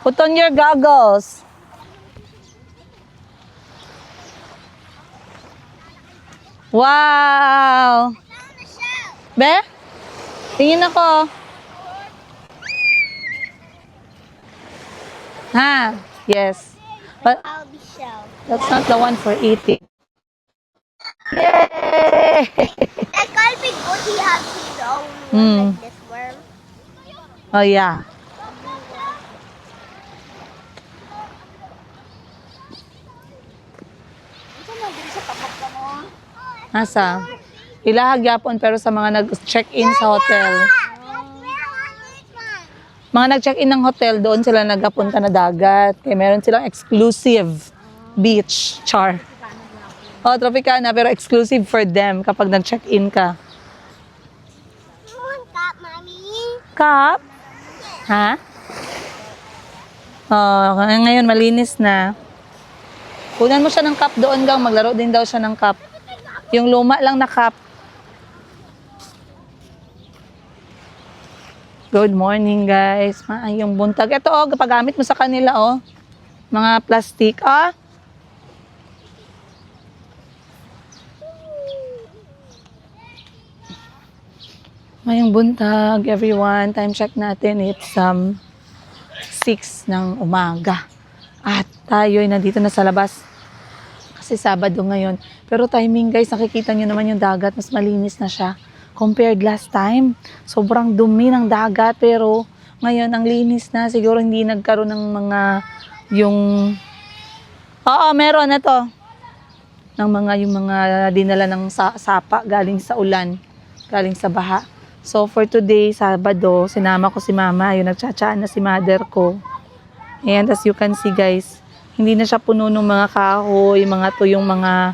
Put on your goggles. Wow! Be? Tingin ako. Ha? Yes. But I'll be show. that's not the one for eating. Yay! That can't be good. He has his own one, Mm. like this worm. Oh, yeah. Ito na din sa tapat ka mo. Nasa? Ilahag yapon pero sa mga nag-check-in sa hotel. Mga nag-check-in ng hotel, doon sila nagpunta na dagat. Kaya meron silang exclusive beach. Char. Oh, Tropicana, pero exclusive for them kapag nag-check-in ka. Cup, mommy. Cup? Ha? Oh, ngayon malinis na. Kunan mo siya ng cup doon gang, maglaro din daw siya ng cup. Yung luma lang na cup. Good morning, guys. Maayong buntag. Ito, oh, pagamit mo sa kanila, oh. Mga plastic. Ah. Maayong buntag, everyone. Time check natin. It's 6 ng umaga. At tayo ay nandito na sa labas. Kasi Sabado ngayon. Pero timing, guys, nakikita nyo naman yung dagat. Mas malinis na siya. Compared last time, sobrang dumi ng dagat pero ngayon ang linis na. Siguro hindi nagkaroon ng mga yung oo, meron na to. Ng yung mga dinala ng sapa galing sa ulan, galing sa baha. So for today, Sabado, sinama ko si Mama, yung nagtsatsaan na si mother ko. And as you can see, guys, hindi na siya puno ng mga kahoy, mga tuyong mga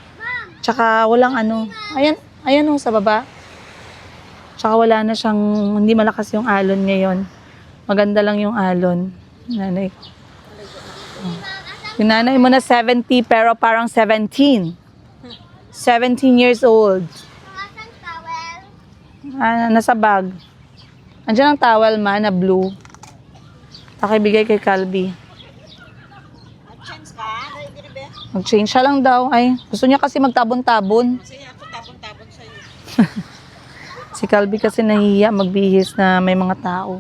tsaka walang ano. Ayan oh, sa baba. Tsaka wala na siyang, hindi malakas yung alon ngayon. Maganda lang yung alon. Nanay ko. Oh. Yung nanay mo na 70 pero parang 17. 17 years old. Nasaan towel? Nasa bag. Andiyan ang towel ma na blue. Pakibigay kay Calby. Mag-chance ka? Mag-change siya lang daw. Ay, gusto niya kasi magtabon-tabon. Kasi ako tabon-tabon sa'yo. Si Calby kasi nahihiya magbihis na may mga tao.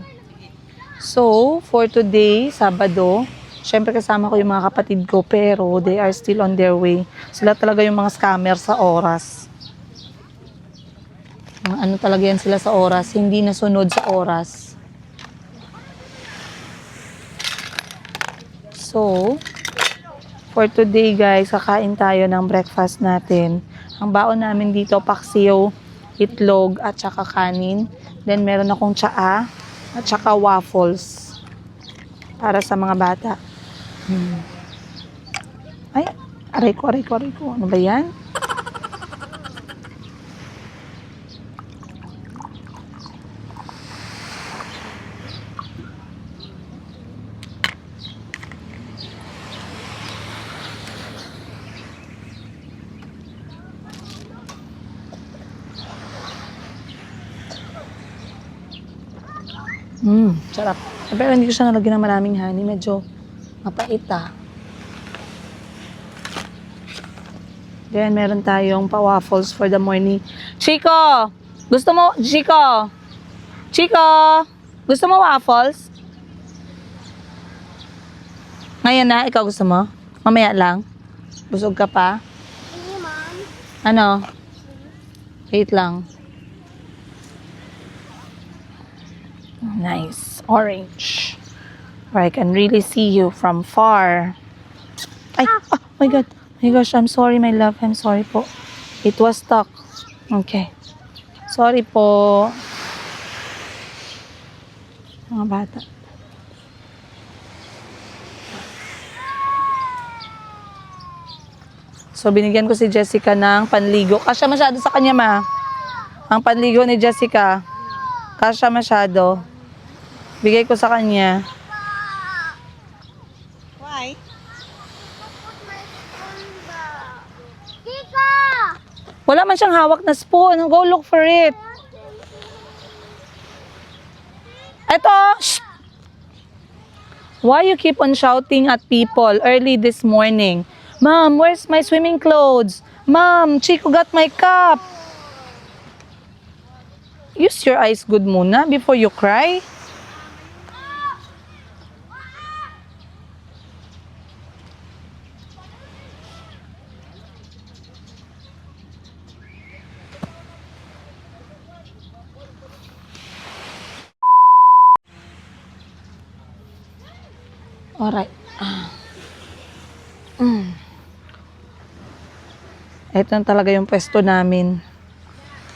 So, for today, Sabado, syempre kasama ko yung mga kapatid ko pero they are still on their way. Sila talaga yung mga scammer sa oras. Ano talaga yan sila sa oras, hindi nasunod sa oras. So, for today guys, kakain tayo ng breakfast natin. Ang baon namin dito, paksiw, itlog at saka kanin. Then meron akong tsaa at saka waffles para sa mga bata. Ay, aray ko. Ano ba yan? Sarap. Pero hindi ko siya nalagyan ng maraming honey. Medyo mapait ah. Then, meron tayong pa-waffles for the morning. Chico! Gusto mo? Chico! Gusto mo waffles? Ngayon na, ikaw gusto mo? Mamaya lang? Busog ka pa? Hindi, mom. Ano? Wait lang. Nice. Orange. Where I can really see you from far. Ay! Oh my God! My gosh, I'm sorry, my love. I'm sorry po. It was stuck. Okay. Sorry po. Mga bata. So, binigyan ko si Jessica ng panligo. Kasya masyado sa kanya, ma. Ang panligo ni Jessica. Kasya masyado. Bigay ko sa kanya. Why? Chica! Wala man siyang hawak na spoon. Go look for it. Ito. Shh. Why you keep on shouting at people early this morning? Mom, where's my swimming clothes? Mom, Chico got my cup. Use your eyes good muna before you cry. Alright. Ito na talaga yung pwesto namin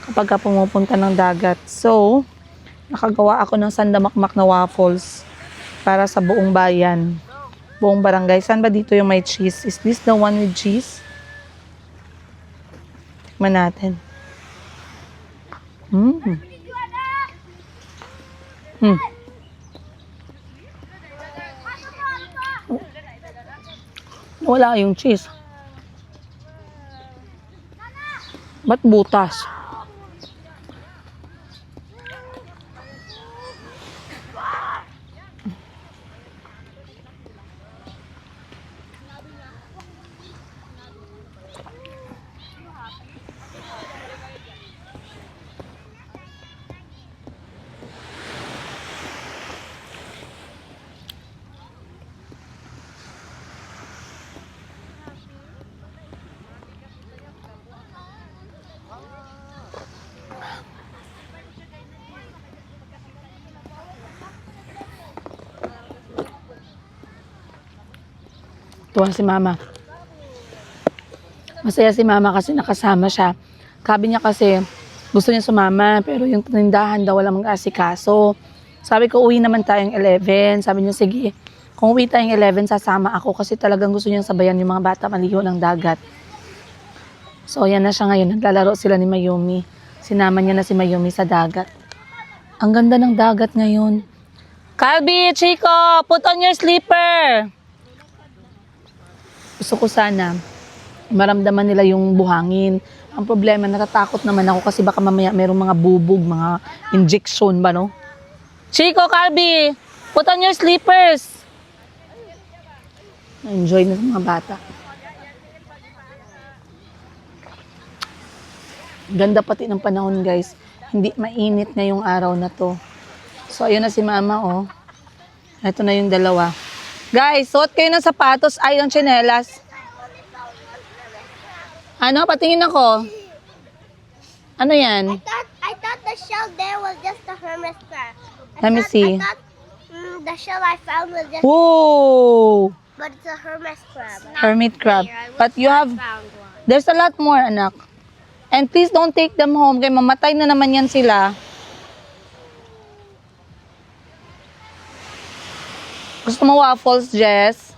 kapag ka pumupunta ng dagat. So, nakagawa ako ng sandamakmak na waffles para sa buong bayan, buong barangay. Saan ba dito yung may cheese? Is this the one with cheese? Tikman natin. Wala yung cheese. Ba't butas? Tuwa si mama. Masaya si mama kasi nakasama siya. Sabi niya kasi gusto niya sumama pero yung tindahan daw walang mag-asikaso. Sabi ko uwi naman tayong 11. Sabi niya sige, kung uwi tayong 11 sasama ako kasi talagang gusto niyang sabayan yung mga bata maliho ng dagat. So yan na siya ngayon. Naglalaro sila ni Mayumi. Sinama niya na si Mayumi sa dagat. Ang ganda ng dagat ngayon. Calby, Chico, put on your slipper. Gusto ko sana maramdaman nila yung buhangin. Ang problema, natatakot naman ako kasi baka mamaya merong mga bubog, mga injection ba, no? Chico, Calby, put on your slippers. Na-enjoy na sa mga bata. Ganda pati ng panahon, guys. Hindi mainit na yung araw na to. So, ayun na si mama, oh. Ito na yung dalawa. Guys, suot kayo ng sapatos, ay ng tsinelas. Ano? Patingin ako. Ano yan? I thought the shell there was just a hermit crab. Let me see. I thought the shell I found was just, Whoa! but it's a hermit crab. Hermit crab. But you have, Found one. there's a lot more, anak. And please don't take them home, kaya mamatay na naman yan sila. Gusto mo waffles, Jess?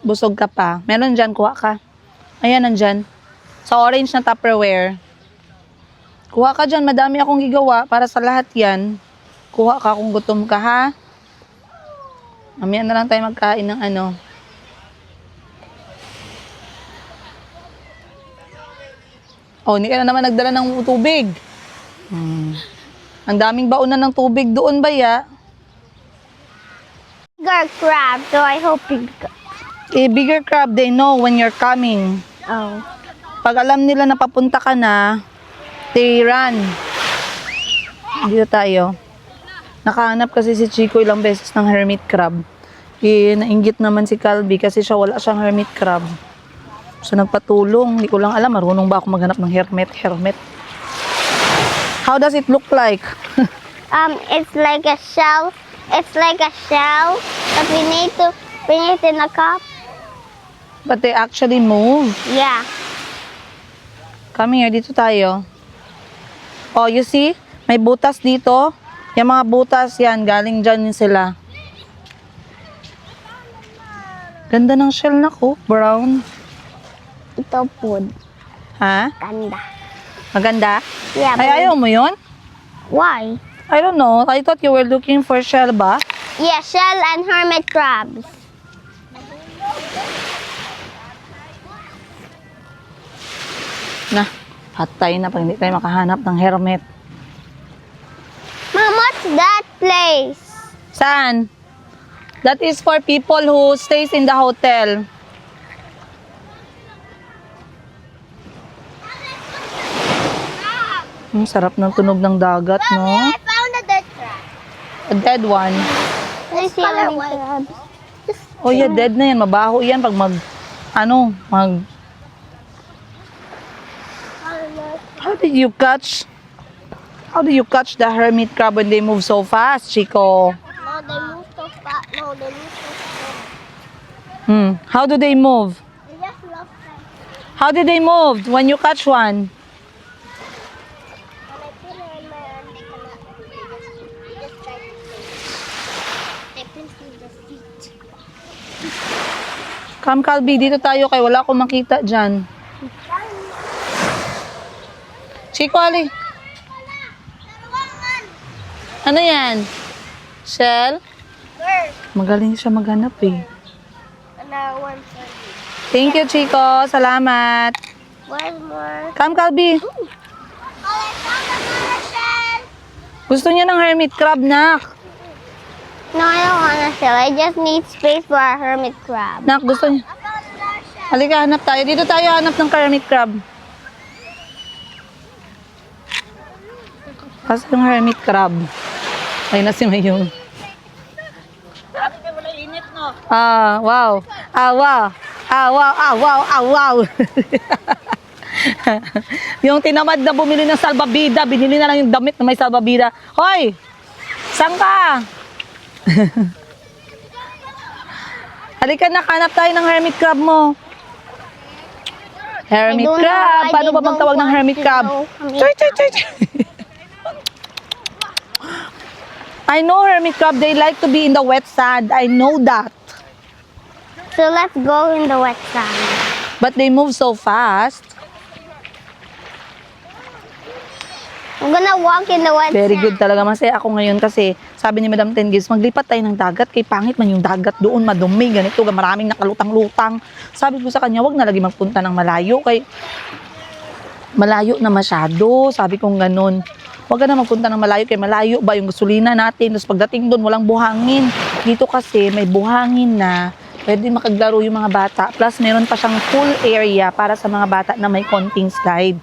Busog ka pa. Meron dyan, kuha ka. Ayan, nandyan. Sa orange na Tupperware. Kuha ka dyan, madami akong gigawa para sa lahat yan. Kuha ka kung gutom ka, ha? Mamaya na lang tayo magkain ng ano. Oh, hindi ka na naman nagdala ng tubig. Ang daming baunan ng tubig doon ba, ya? Bigger crab, so I hope you. Bigger crab, they know when you're coming. Oh. Pag alam nila na papunta ka na, they run. Dito tayo. Nakahanap kasi si Chico ilang beses ng hermit crab. Nainggit naman si Calby kasi siya wala siyang hermit crab. So nagpatulong. Hindi ko lang alam, marunong ba ako maghanap ng hermit. How does it look like? It's like a shell. It's like a shell that we need to bring it in a cup. But they actually move. Yeah. Come here, dito tayo. Oh, you see? May butas dito. Yung mga butas yan, galing dyan sila. Ganda ng shell na ko, brown. Ito food. Ha? Ganda. Maganda? Yeah, Ay, ayaw mo yun? Why? I don't know. I thought you were looking for shell ba? Yeah, shell and hermit crabs. Na, patay na pag hindi tayo makahanap ng hermit. Mom, what's that place? Saan? That is for people who stays in the hotel. Sarap ng tunog ng dagat, no? I found a dead crab. A dead one. This color white. Oh yeah, dead na yan. Mabaho yan pag How did you catch the hermit crab when they move so fast, Chico? No, they move so fast. No, they move so slow. How do they move? They just love time. How did they move when you catch one? When I put her in my arm, they just try to sleep. They pinch with the feet. Come, Calby, dito tayo kay wala akong makita dyan. Chico, ali. Ano yan? Shell? Where? Magaling siya maghanap eh. Another one for you. Thank you, Chico. Salamat. One more. Come, Calby. Oh, I found another shell. Gusto niya ng hermit crab, nak. No, I don't want a shell. I just need space for a hermit crab. Nak, gusto niya. I found another shell. Halika, hanap tayo. Dito tayo hanap ng hermit crab. Kasi yung hermit crab. Ay na si Mayong. Ah, wow. Ah, wow. Ah, wow. Ah, wow. Ah, wow. Yung tinamad na bumili ng salbabida, binili na lang yung damit na may salbabida. Hoy! Saan ka? Halika na, hanap tayo ng hermit crab mo. Hermit I don't crab. know. I Paano ba don't magtawag ng want hermit to crab? know. Choy, choy, choy, choy. I know hermit crab, they like to be in the wet sand. I know that. So let's go in the wet sand. But they move so fast. I'm gonna walk in the wet Very sand. good talaga. Masaya ako ngayon kasi sabi ni Madam Tengiz, maglipat tayo ng dagat. Kay pangit man yung dagat doon, madumi, ganito, maraming nakalutang-lutang. Sabi ko sa kanya, wag na lagi magpunta ng malayo. Kay malayo na masyado. Sabi kong ganun. Huwag ka na magpunta ng malayo kay malayo ba yung gasolina natin. Tapos pagdating doon, walang buhangin. Dito kasi may buhangin na pwede makaglaro yung mga bata. Plus meron pa siyang pool area para sa mga bata na may konting slide.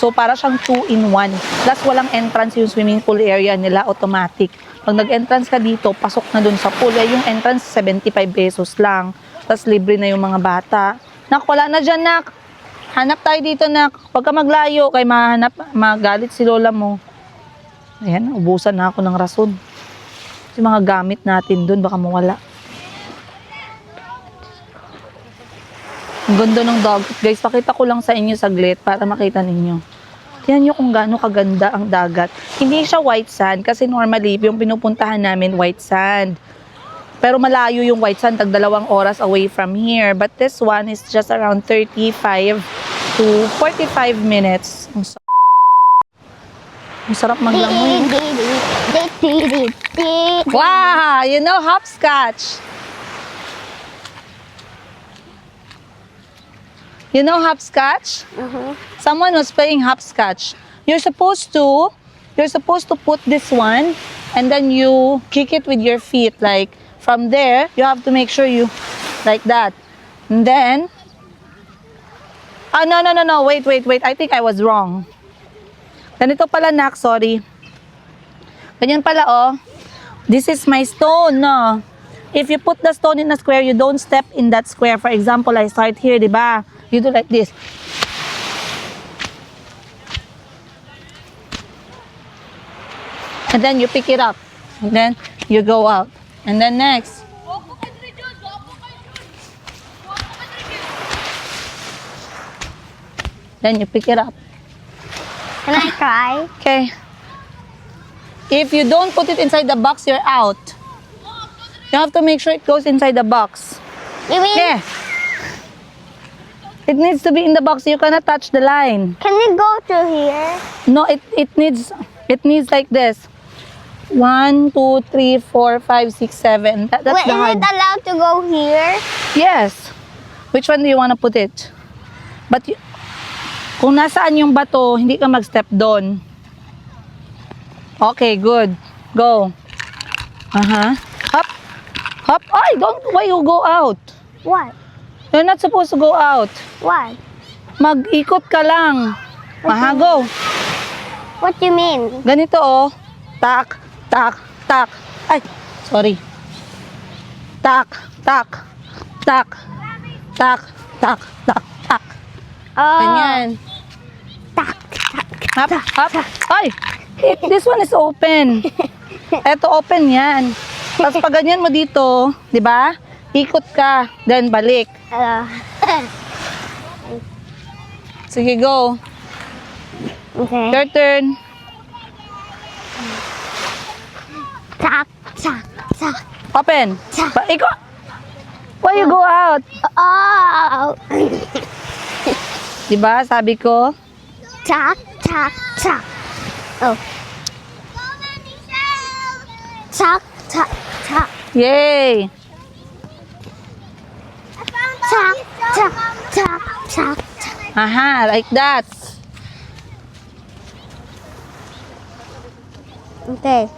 So para siyang 2-in-1. Plus walang entrance yung swimming pool area nila, automatic. Pag nag-entrance ka dito, pasok na doon sa pool. Yung entrance 75 pesos lang. Tapos libre na yung mga bata. Nak, wala na dyan, nak. Hanap tayo dito, nak. Huwag ka maglayo kay magalit si lola mo. Ayan, ubusan na ako ng rason. Yung mga gamit natin doon, baka mawala. Ang ganda ng dagat. Guys, pakita ko lang sa inyo saglit para makita ninyo. Tingnan nyo kung gaano kaganda ang dagat. Hindi siya white sand kasi normally yung pinupuntahan namin white sand. Pero malayo yung white sand, tag 2 oras away from here. But this one is just around 35 to 45 minutes. Ang sarap maglangoy. Wow! You know hopscotch? You know hopscotch? Someone was playing hopscotch. You're supposed to put this one and then you kick it with your feet. Like from there, you have to make sure you like that. And then no. Wait. I think I was wrong. Ganito pala, nak, sorry. Ganyan pala, oh. This is my stone, no? If you put the stone in a square, you don't step in that square. For example, I start here, di ba? You do like this. And then you pick it up. And then you go out. And then next. Then you pick it up. Can I try? Okay. If you don't put it inside the box, you're out. You have to make sure it goes inside the box. You mean, Yeah. It needs to be in the box. You cannot touch the line. can it go through here? No, it needs like this. 1, 2, 3, 4, 5, 6, 7. That's Wait, the is hard. it allowed to go here? Yes. Which one do you want to put it? But kung nasaan yung bato, hindi ka mag-step doon. Okay, good. Go. Up. Hop. Ay, don't. Why you go out? What? You're not supposed to go out. What? Mag-ikot ka lang. Mahago. What do you mean? Ganito oh. Tak, tak, tak. Ay, sorry. Tak, tak, tak, tak, tak, tak, tak. Oh. Ganyan. Tak, tak. Hop, hop. Ay, this one is open. Eto open yan. Tapos pag ganyan mo dito, di ba? Ikot ka, then balik. Sige, go. Okay. Your turn. Tak, tak, tak. Open. Ikot. Why you go out? Oh. Di ba? Sabi ko. Tak, tak, tak. Oh. Tak, tak, tak. Yay! Tak, tak, tak, tak. Aha, like that. Okay.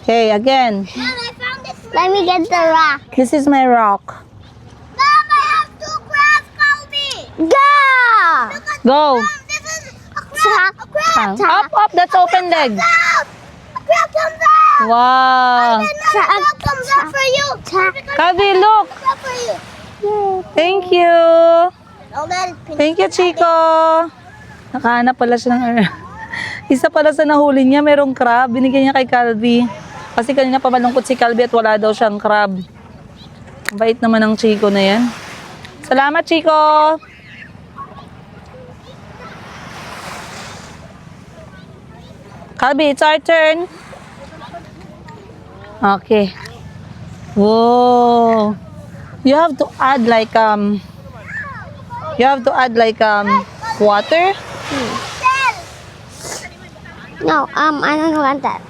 Okay, again. Let me get the rock. This is my rock. Mom, I have 2 crabs, Kobe. Go! Go. This is a crab. A crab. Up, up. That's open leg. Out. A crab comes out. Wow. And then a crab comes out for you. Kavi, look. A crab for you. Thank you. Oh, that is Thank you, Chico. Nakahanap pala siya ng isa pala sa nahuli niya, merong crab. Binigyan niya kay Calvi. Kasi kanina pa malungkot si Calvi at wala daw siyang crab. Ang bait naman ng Chico na yan. Salamat, Chico. Calvi, it's our turn. Okay. Whoa. You have to add like water. No, I don't want that.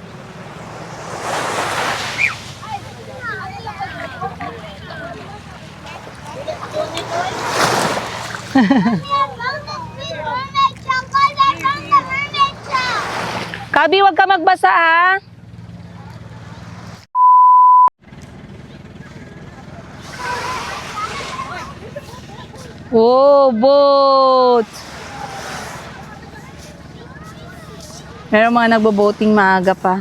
Kabi, wag ka magbasa ha. Oh, boat. Meron mga nagbo-boating maaga pa.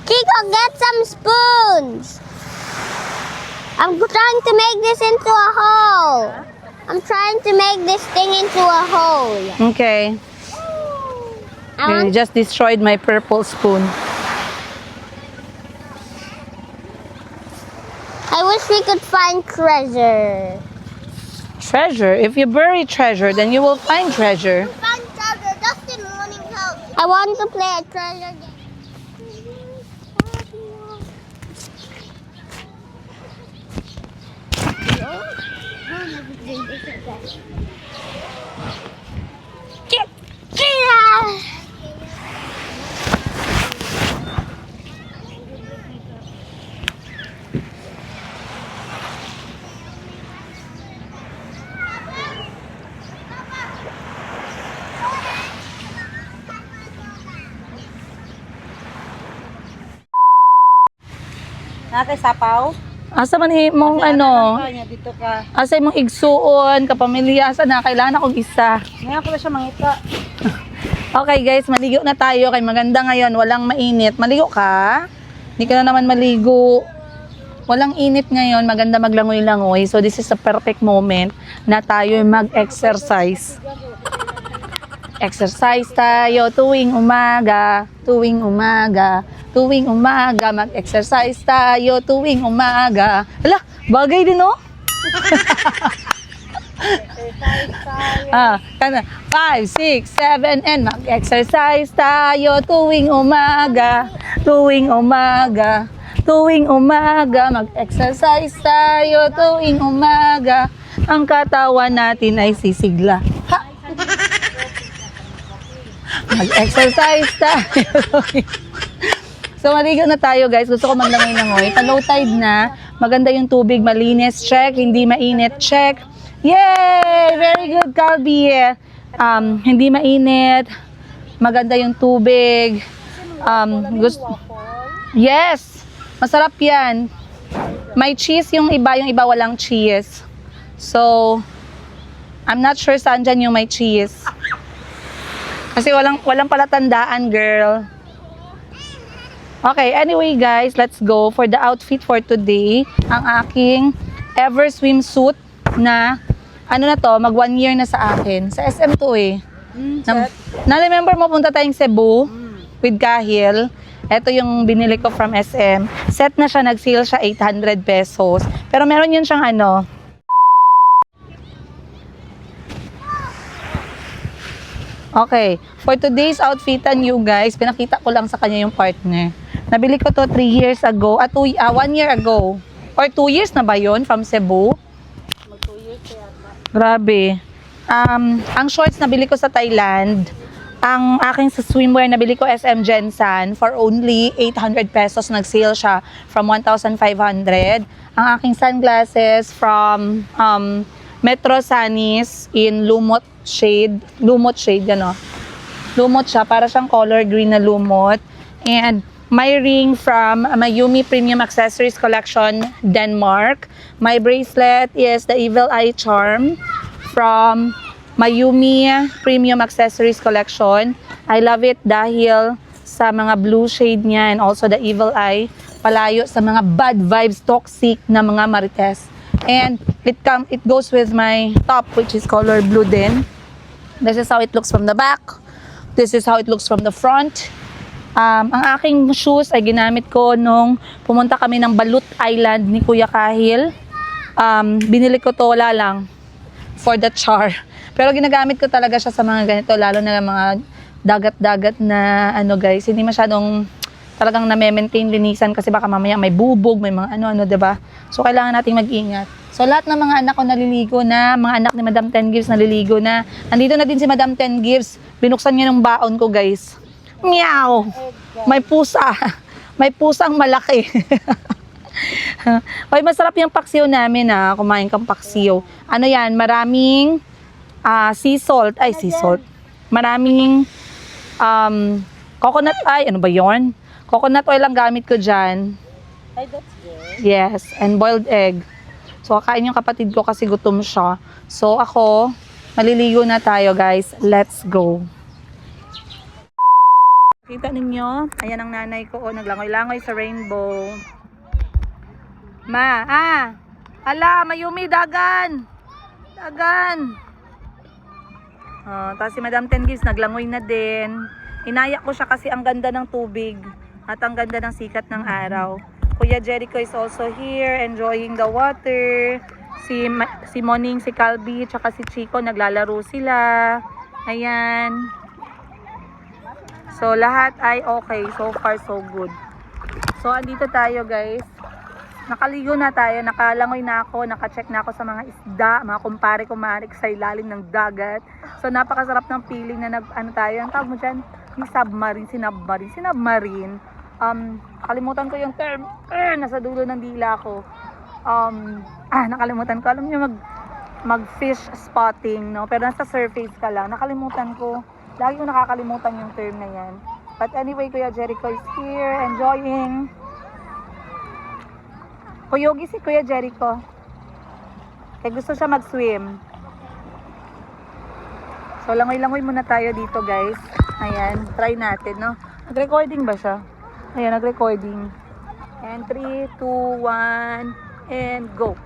Kiko, get some spoons. I'm trying to make this into a hole. I'm trying to make this thing into a hole. Okay. I You want, just destroyed my purple spoon. I wish we could find treasure. Treasure. If you bury treasure, then you will find treasure. Find treasure. Dustin wanting help. I want to play a treasure game. Nakay sapaw. Asa man mong ano? Dito ka. Asa mong igsuon, kapamilya, asa na kailangan akong isa. Ngayon ko na siya mangita. Okay guys, maligo na tayo kay maganda ngayon, walang mainit. Maligo ka? Hindi ka na naman maligo. Walang init ngayon, maganda maglangoy-langoy. So this is a perfect moment na tayo mag-exercise. Exercise tayo tuwing umaga, tuwing umaga, tuwing umaga. Mag-exercise tayo tuwing umaga. Hala, bagay din oh. Kana 5, 6, 7 and mag-exercise tayo tuwing umaga, tuwing umaga, tuwing umaga, mag-exercise tayo tuwing umaga. Ang katawan natin ay sisigla. Ha! Mag-exercise tayo. So maligo na tayo guys. Gusto ko maglangoy-langoy. Pa-low tide na. Maganda yung tubig, malinis, check. Hindi mainit, check. Yay! Very good, Calvi. Hindi mainit. Maganda yung tubig. Yes! Masarap yan. May cheese yung iba walang cheese. So, I'm not sure saan dyan yung may cheese. Kasi walang palatandaan, girl. Okay, anyway guys, let's go for the outfit for today. Ang aking ever swimsuit na, ano na to, mag 1 year na sa akin. Sa SM to eh. Na-remember mo punta tayong Cebu with Kahil. Ito yung binili ko from SM. Set na siya, nag-sale siya 800 pesos. Pero meron yun siyang ano. Okay, for today's outfitan you guys, pinakita ko lang sa kanya yung partner. Nabili ko to 3 years ago, 1 year ago. Or 2 years na ba yun from Cebu? Grabe. Ang shorts nabili ko sa Thailand. Ang aking sa swimwear nabili ko SM Gensan for only 800 pesos. Nag-sale siya from 1,500. Ang aking sunglasses from Metro Sanis in Lumot shade. Lumot shade, yan o. Lumot siya, para siyang color green na lumot. And my ring from Mayumi Premium Accessories Collection, Denmark. My bracelet is the Evil Eye Charm from Mayumi Premium Accessories Collection. I love it dahil sa mga blue shade niya and also the Evil Eye. Palayo sa mga bad vibes, toxic na mga marites. And it goes with my top, which is color blue din. This is how it looks from the back. This is how it looks from the front. Ang aking shoes ay ginamit ko nung pumunta kami ng Balut Island ni Kuya Kahil. Binili ko to, wala lang, for the char. Pero ginagamit ko talaga siya sa mga ganito, lalo na mga dagat-dagat na ano guys, hindi masyadong talagang na-maintain linisan kasi baka mamaya may bubog, may mga ano-ano, 'di ba? So kailangan nating mag-ingat. So lahat ng mga anak ko naliligo na, mga anak ni Madam 10 Gives naliligo na. Andito na din si Madam 10 Gives. Binuksan niya ng baon ko, guys. Meow! May pusa. May pusang malaki. Hoy, masarap yung paksiw namin kumain kang paksiw. Ano yan? Maraming sea salt. Ay, sea salt. Maraming coconut, ano ba yon? Coconut oil ang gamit ko dyan. Ay, that's good. Yes, and boiled egg. So, kakain yung kapatid ko kasi gutom siya. So, ako, maliligo na tayo, guys. Let's go. Kita ninyo? Ayan ang nanay ko. Naglangoy-langoy sa rainbow. Ma, ala, Mayumi, dagan. Dagan. Tapos si Madam 10 Gives, naglangoy na din. Inaya ko siya kasi ang ganda ng tubig at ang ganda ng sikat ng araw. Kuya Jericho is also here, enjoying the water. Si Moning, si Calby, tsaka si Chico, naglalaro sila. Ayan. So, lahat ay okay. So far, so good. So, andito tayo, guys. Nakaligo na tayo, nakalangoy na ako, nakacheck na ako sa mga isda, mga kumpare-kumare sa ilalim ng dagat. So, napakasarap ng feeling na tayo, ang tawag mo dyan? Yung submarine. Nakalimutan ko yung term. Nasa dulo ng dila ko. Nakalimutan ko. Alam niyo mag-fish spotting, no? Pero nasa surface ka lang. Nakalimutan ko. Lagi ko nakakalimutan yung term na yan. But anyway, Kuya Jericho is here, enjoying. Kuyogi si Kuya Jericho. Kaya gusto siya mag-swim. So, langoy-langoy muna tayo dito, guys. Ayan, try natin, no? Nag-recording ba siya? Ayan, nag-recording. And 3, 2, 1, and go.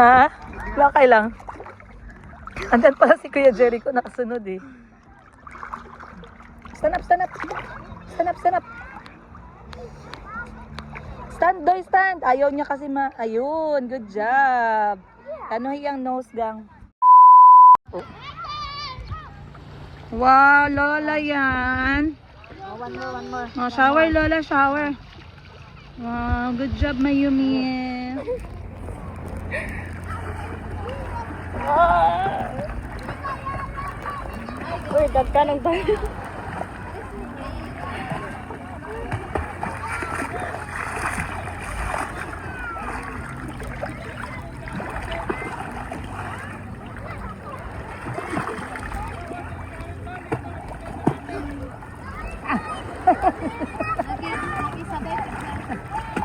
Ha? Lakay lang. Andyan pala si Kuya Jericho, nakasunod eh. Stand up. Stand, doy, stand. Ayaw niya kasi ayun, good job. Ano hiyang nose gang? Oh. Wow, Lola yan. One more. Oh, shower, Lola, shower. Wow, good job, Mayumi. Uy, dagka ng tayo.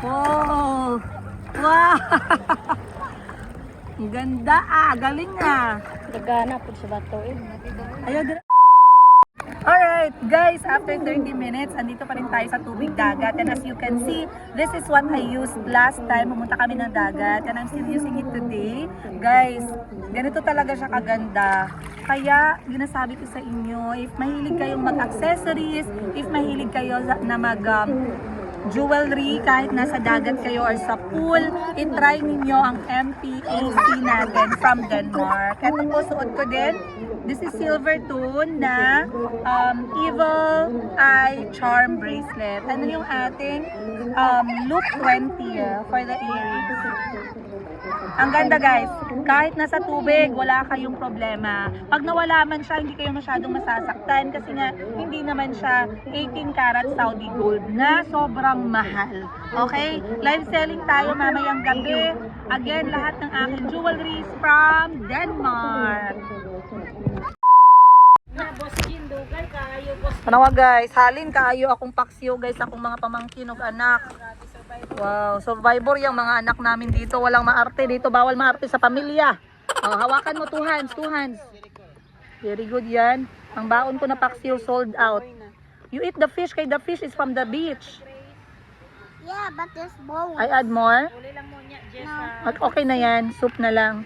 Oh! Wow! Ang ganda galing Dagana po sa bato eh. Ayaw din. Alright, guys, after 30 minutes, andito pa rin tayo sa tubig dagat. And as you can see, this is what I used last time. Pumunta kami ng dagat and I'm still using it today. Guys, ganito talaga siya kaganda. Kaya, ginasabi ko sa inyo, if mahilig kayong mag-accessories, if mahilig kayo na jewelry, kahit nasa dagat kayo or sa pool, itry ninyo ang MPAC natin from Denmark. Ito po, suot ko din. This is silver tone na Evil Eye Charm Bracelet. Ano yung ating loop 20 for the earrings. Ang ganda guys, kahit nasa tubig, wala kayong problema. Pag nawala man siya, hindi kayo masyadong masasaktan kasi nga, hindi naman siya 18 karat Saudi gold na sobrang mahal. Okay? Live selling tayo mamayang gabi. Again, lahat ng aking jewelries from Denmark. Panawa guys, halin kaayo akong paksiyo guys, akong mga pamangkin ug anak. Wow, survivor yung mga anak namin dito. Walang maarte dito, bawal maarte sa pamilya. Hawakan mo, two hands. Very good yan. Ang baon ko na paksiyo sold out. You eat the fish, kay the fish is from the beach. Yeah, but there's more. I add more? No. Okay na yan, soup na lang.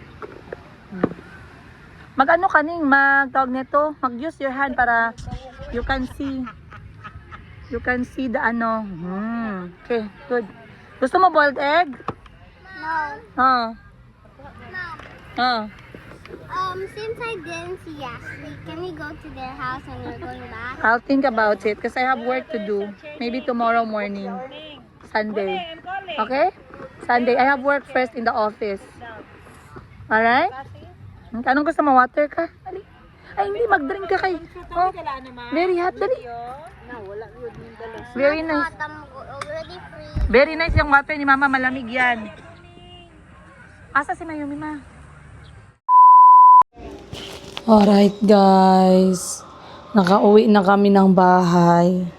Mag-ano kaning, mag-tawag nito, mag-use your hand para you can see the ano. Okay, good. Gusto mo boiled egg? No. Oh. Since I didn't see Ashley, can we go to their house and we're going back? I'll think about it because I have work to do. Maybe tomorrow morning. Sunday. Okay? Sunday. I have work first in the office. Alright? Anong gusto mo? Water ka? Dali. Ay, hindi. Mag-drink ka kay. Oh, very hot. Dali. Very nice. I'm already free. Very nice yung water ni Mama. Malamig yan. Asa si Mayumi, ma? Alright, guys. Nakauwi na kami ng bahay.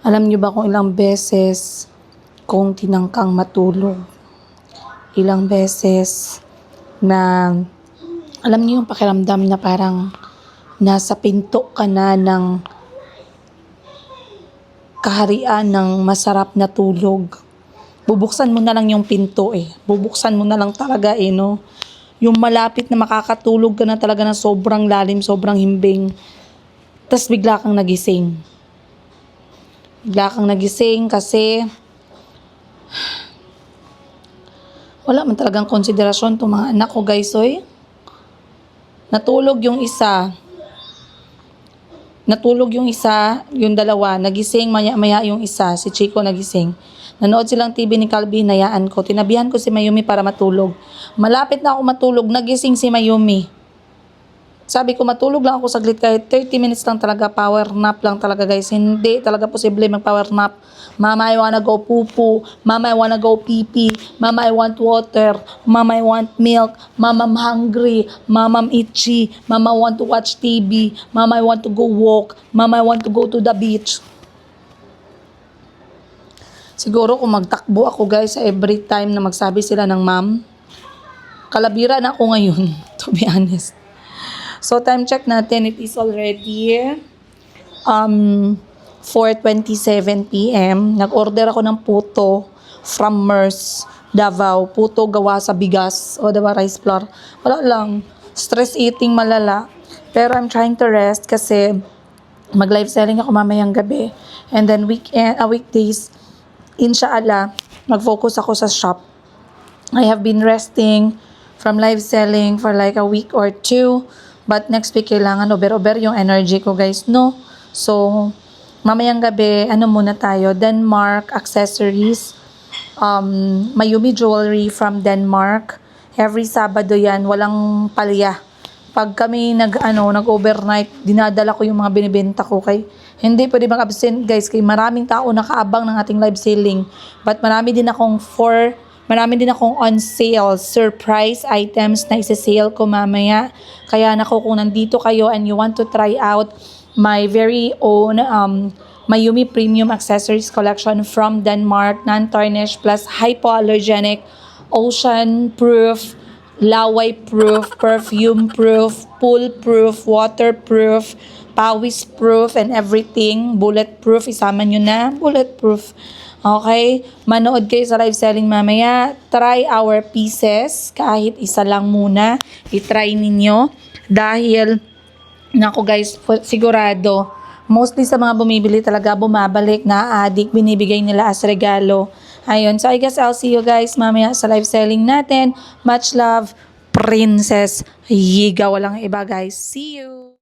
Alam niyo ba kung ilang beses kung tinangkang matulog? Ilang beses na alam niyo yung pakiramdam na parang nasa pinto ka na ng kaharian ng masarap na tulog. Bubuksan mo na lang yung pinto Bubuksan mo na lang talaga no. Yung malapit na makakatulog ka na talaga na sobrang lalim, sobrang himbing. Tapos bigla kang nagising. Bigla kang nagising kasi wala man talagang konsiderasyon itong mga anak ko guys, Natulog yung isa, yung dalawa, nagising maya-maya yung isa, si Chico nagising. Nanood silang TV ni Calvin, hinayaan ko. Tinabihan ko si Mayumi para matulog. Malapit na ako matulog, nagising si Mayumi. Sabi ko, matulog lang ako saglit kahit 30 minutes lang talaga, power nap lang talaga guys. Hindi talaga posible mag-power nap. Mama, I wanna go poo-poo. Mama, I wanna go pee-pee. Mama, I want water. Mama, I want milk. Mama, I'm hungry. Mama, I'm itchy. Mama, I want to watch TV. Mama, I want to go walk. Mama, I want to go to the beach. Siguro kung magtakbo ako guys every time na magsabi sila ng ma'am, kalabira na ako ngayon, to be honest. So time check natin, it is already 4:27 p.m. Nag-order ako ng puto from Mers, Davao. Puto gawa sa bigas, o diba, rice flour. Wala lang, stress eating malala. Pero I'm trying to rest kasi mag-live selling ako mamayang gabi. And then weekdays, inshallah, mag-focus ako sa shop. I have been resting from live selling for like a week or two. But next week, kailangan over yung energy ko, guys, no? So, mamayang gabi, muna tayo? Denmark accessories. Mayumi jewelry from Denmark. Every Sabado yan, walang palya. Pag kami nag-overnight, dinadala ko yung mga binibenta ko kay hindi pwede mag-absent guys kay maraming tao nakaabang ng ating live selling. But marami din akong on sale surprise items na isa-sale ko mamaya. Kaya kung nandito kayo and you want to try out my very own Mayumi Premium Accessories Collection from Denmark, non-tarnish plus hypoallergenic, ocean-proof, laway-proof, perfume-proof, pool-proof, water-proof, pawis-proof, and everything. Bulletproof, isama nyo na. Bulletproof. Okay? Manood kayo sa live selling mamaya. Try our pieces. Kahit isa lang muna. I-try ninyo. Dahil, naku guys, sigurado, mostly sa mga bumibili talaga, bumabalik, na-addict, binibigay nila as regalo. Ayun. So, I guess I'll see you guys mamaya sa live selling natin. Much love, Princess Yiga. Walang iba, guys. See you!